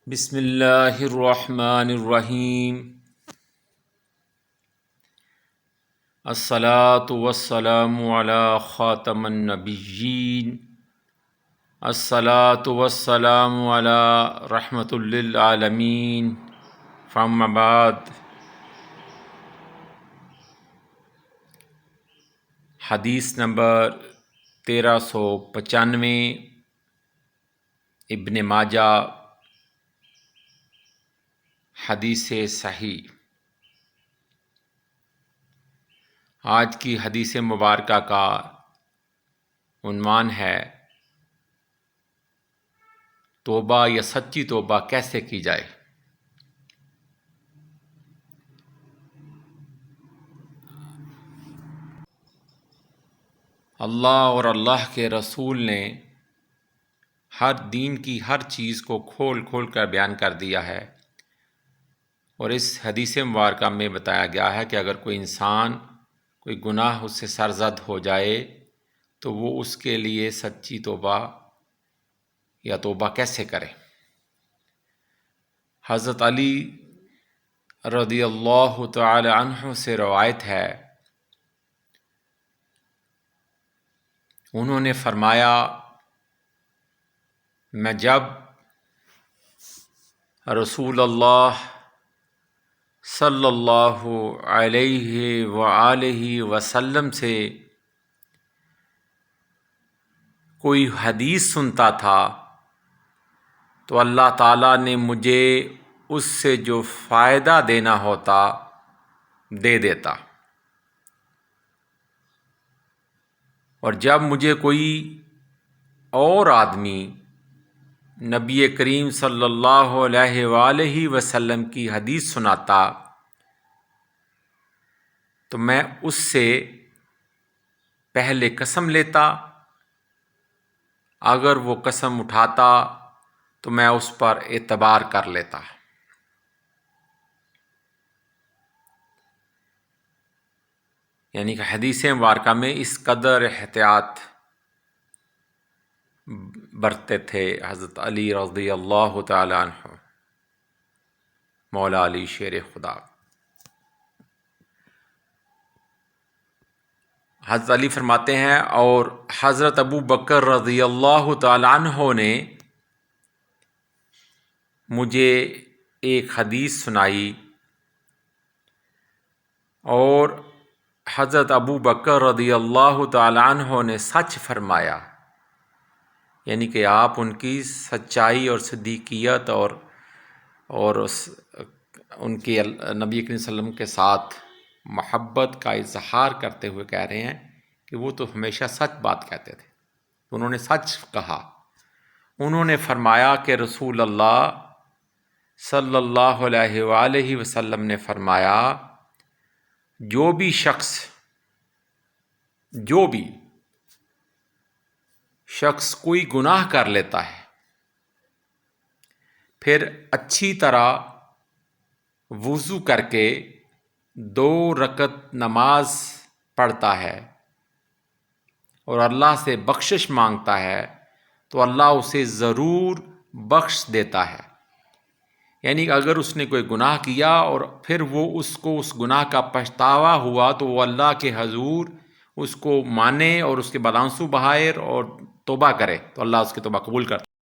بسم اللہ الرحمن الرحیم الصلاۃ والسلام علی خاتم النبیین الصلاۃ والسلام علی رحمۃ للعالمین فاما بعد۔ حدیث نمبر 1395 ابن ماجہ حدیث صحیح۔ آج کی حدیث مبارکہ کا عنوان ہے توبہ یا سچی توبہ کیسے کی جائے۔ اللہ اور اللہ کے رسول نے ہر دین کی ہر چیز کو کھول کھول کر بیان کر دیا ہے، اور اس حدیث مبارکہ میں بتایا گیا ہے کہ اگر کوئی انسان کوئی گناہ اس سے سرزد ہو جائے تو وہ اس کے لیے سچی توبہ یا توبہ کیسے کرے۔ حضرت علی رضی اللہ تعالی عنہ سے روایت ہے، انہوں نے فرمایا، میں جب رسول اللہ صلی اللہ علیہ وآلہ وسلم سے کوئی حدیث سنتا تھا تو اللہ تعالیٰ نے مجھے اس سے جو فائدہ دینا ہوتا دے دیتا، اور جب مجھے کوئی اور آدمی نبی کریم صلی اللہ علیہ وآلہ وسلم کی حدیث سناتا تو میں اس سے پہلے قسم لیتا، اگر وہ قسم اٹھاتا تو میں اس پر اعتبار کر لیتا۔ یعنی کہ حدیث مبارکہ میں اس قدر احتیاط برتتے تھے حضرت علی رضی اللہ تعالی عنہ، مولا علی شیر خدا۔ حضرت علی فرماتے ہیں، اور حضرت ابو بکر رضی اللہ تعالی عنہ نے مجھے ایک حدیث سنائی، اور حضرت ابو بکر رضی اللہ تعالی عنہ نے سچ فرمایا، یعنی کہ آپ ان کی سچائی اور صدیقیت اور ان کی نبی کریم صلی اللہ علیہ وسلم کے ساتھ محبت کا اظہار کرتے ہوئے کہہ رہے ہیں کہ وہ تو ہمیشہ سچ بات کہتے تھے، انہوں نے سچ کہا۔ انہوں نے فرمایا کہ رسول اللہ صلی اللہ علیہ وآلہ وسلم نے فرمایا، جو بھی شخص کوئی گناہ کر لیتا ہے، پھر اچھی طرح وضو کر کے 2 رکعت نماز پڑھتا ہے اور اللہ سے بخشش مانگتا ہے تو اللہ اسے ضرور بخش دیتا ہے۔ یعنی اگر اس نے کوئی گناہ کیا اور پھر وہ اس کو اس گناہ کا پچھتاوا ہوا تو وہ اللہ کے حضور اس کو مانے اور اس کے بعد آنسو بہائے اور توبہ کرے تو اللہ اس کی توبہ قبول کرتا ہے۔